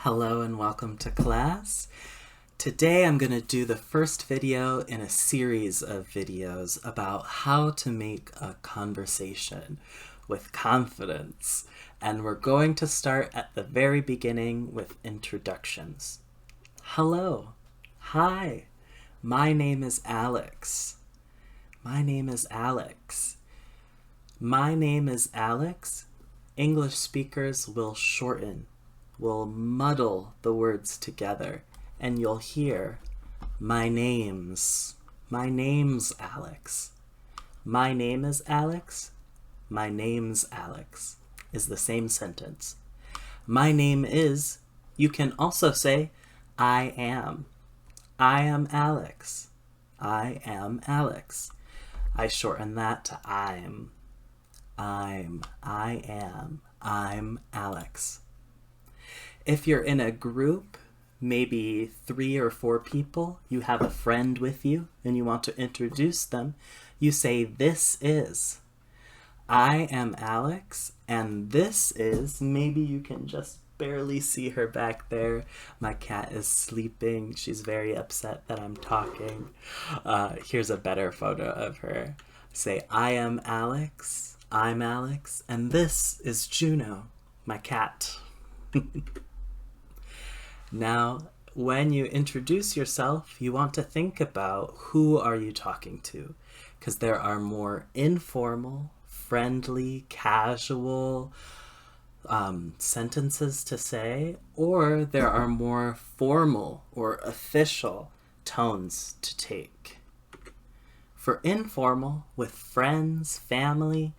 Hello and welcome to class. Today I'm going to do the first video in a series of videos about how to make a conversation with confidence. And we're going to start at the very beginning with introductions. Hello. Hi. My name is Alex. My name is Alex. My name is Alex. English speakers will shorten, will muddle the words together, and you'll hear my name's. My name's Alex. My name is Alex. My name's Alex is the same sentence. My name is, you can also say I am. I am Alex. I am Alex. I shorten that to I'm. I am. I'm Alex. If you're in a group, maybe 3 or 4 people, you have a friend with you and you want to introduce them, you say this is. I am Alex and this is, maybe you can just barely see her back there. My cat is sleeping. She's very upset that I'm talking. Here's a better photo of her. Say, I am Alex. I'm Alex, and this is Juno, my cat. Now, when you introduce yourself, you want to think about who are you talking to, because there are more informal, friendly, casual sentences to say, or there are more formal or official tones to take. For informal, with friends, family,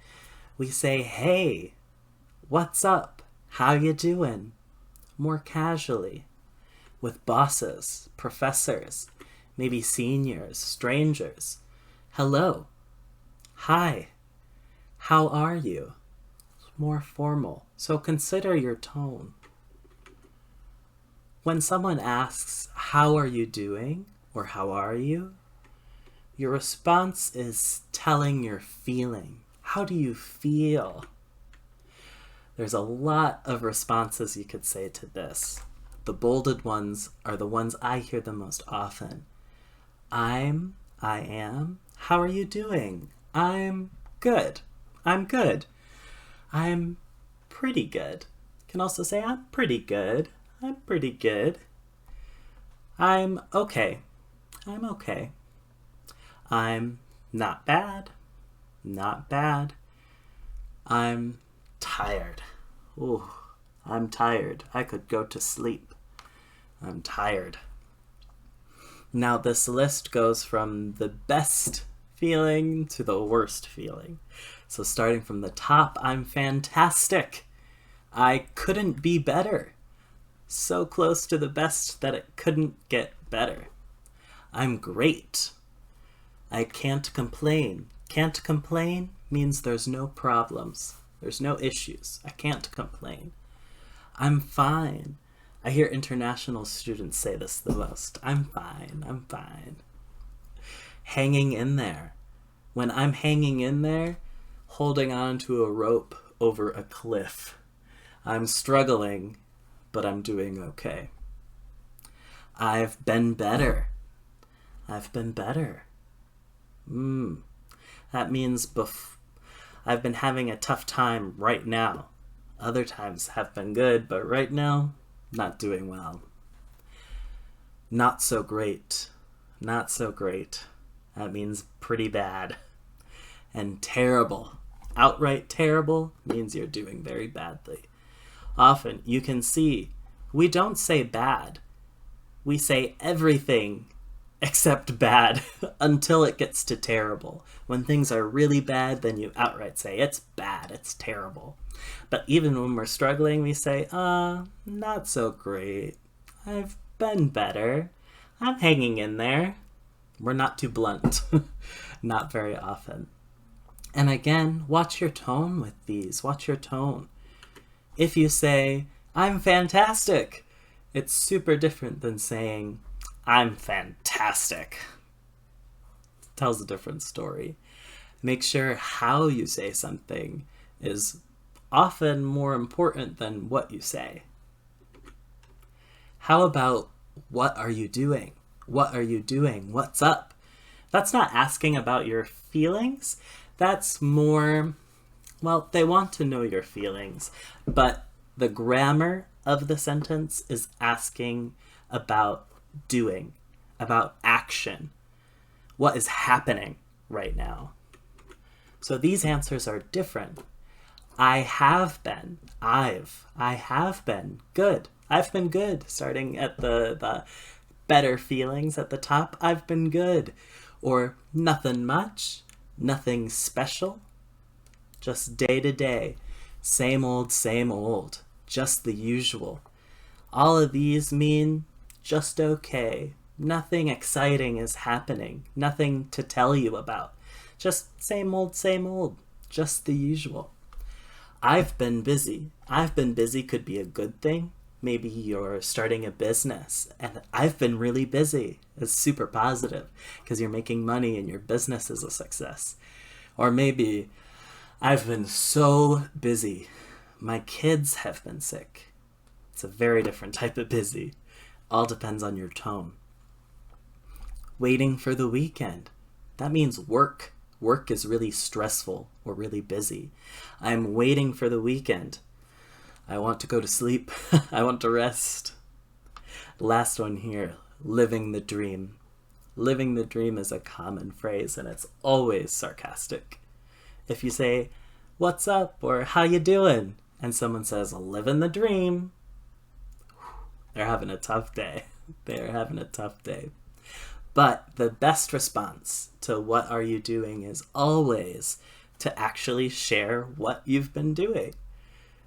we say, hey, what's up? How you doing? More casually. With bosses, professors, maybe seniors, strangers. Hello. Hi. How are you? More formal. So consider your tone. When someone asks, how are you doing? Or how are you? Your response is telling your feeling. How do you feel? There's a lot of responses you could say to this. The bolded ones are the ones I hear the most often. I am. How are you doing? I'm good. I'm good. I'm pretty good. You can also say I'm pretty good. I'm pretty good. I'm okay. I'm okay. I'm not bad. Not bad. I'm tired. Ooh, I'm tired. I could go to sleep. I'm tired. Now this list goes from the best feeling to the worst feeling. So starting from the top, I'm fantastic. I couldn't be better. So close to the best that it couldn't get better. I'm great. I can't complain. Can't complain means there's no problems. There's no issues. I can't complain. I'm fine. I hear international students say this the most. I'm fine. I'm fine. Hanging in there. When I'm hanging in there, holding on to a rope over a cliff. I'm struggling, but I'm doing okay. I've been better. I've been better. That means I've been having a tough time right now. Other times have been good, but right now, not doing well. Not so great. Not so great. That means pretty bad. And terrible. Outright terrible means you're doing very badly. Often you can see we don't say bad. We say everything except bad until it gets to terrible. When things are really bad, then you outright say it's bad, it's terrible. But even when we're struggling, we say, not so great. I've been better. I'm hanging in there. We're not too blunt. Not very often. And again, watch your tone with these. Watch your tone. If you say, I'm fantastic, it's super different than saying, I'm fantastic. It tells a different story. Make sure how you say something is often more important than what you say. How about, what are you doing? What are you doing? What's up? That's not asking about your feelings. That's more, well, they want to know your feelings, but the grammar of the sentence is asking about doing, about action. What is happening right now? So these answers are different. I have been. I have been good. I've been good. Starting at the better feelings at the top. I've been good. Or nothing much. Nothing special. Just day to day. Same old, same old. Just the usual. All of these mean just okay. Nothing exciting is happening. Nothing to tell you about. Just same old, just the usual. I've been busy. I've been busy could be a good thing. Maybe you're starting a business and I've been really busy. It's super positive because you're making money and your business is a success. Or maybe I've been so busy. My kids have been sick. It's a very different type of busy. All depends on your tone. Waiting for the weekend. That means work. Work is really stressful or really busy. I'm waiting for the weekend. I want to go to sleep. I want to rest. Last one here, living the dream. Living the dream is a common phrase and it's always sarcastic. If you say, what's up, or how you doing? And someone says, living the dream, they're having a tough day. They're having a tough day. But the best response to what are you doing is always to actually share what you've been doing.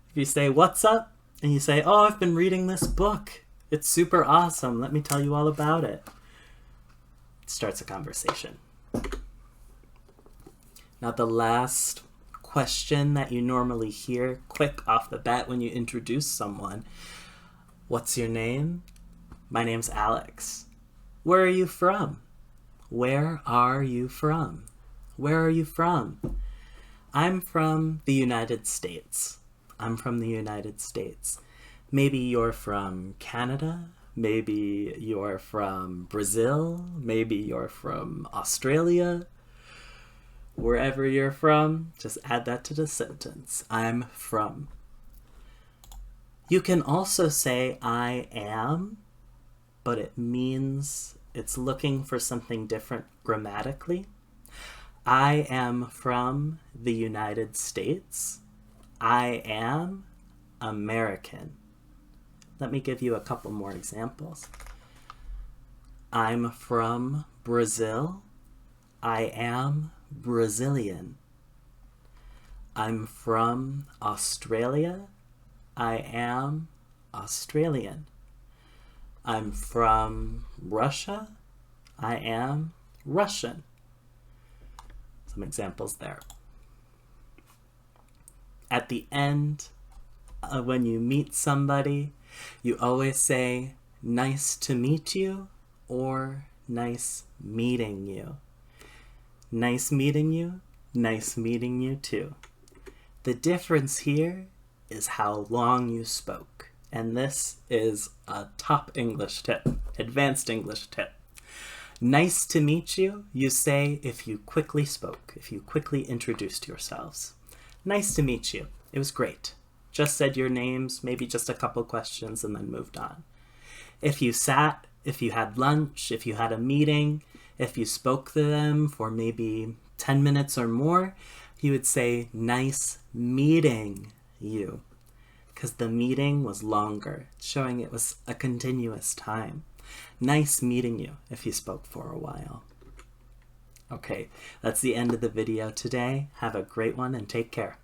If you say, what's up? And you say, oh, I've been reading this book. It's super awesome. Let me tell you all about it. It starts a conversation. Now the last question that you normally hear quick off the bat when you introduce someone. What's your name? My name's Alex. Where are you from? Where are you from? Where are you from? I'm from the United States. I'm from the United States. Maybe you're from Canada. Maybe you're from Brazil. Maybe you're from Australia. Wherever you're from, just add that to the sentence. I'm from. You can also say I am, but it means it's looking for something different grammatically. I am from the United States. I am American. Let me give you a couple more examples. I'm from Brazil. I am Brazilian. I'm from Australia. I am Australian. I'm from Russia. I am Russian. Some examples there. At the end, when you meet somebody, you always say, nice to meet you, or nice meeting you. Nice meeting you, nice meeting you too. The difference here is how long you spoke. And this is a top English tip, advanced English tip. Nice to meet you, you say if you quickly spoke, if you quickly introduced yourselves. Nice to meet you. It was great. Just said your names, maybe just a couple questions, and then moved on. If you sat, if you had lunch, if you had a meeting, if you spoke to them for maybe 10 minutes or more, you would say, nice meeting you. Because the meeting was longer, showing it was a continuous time. Nice meeting you if you spoke for a while. Okay, that's the end of the video today. Have a great one and take care.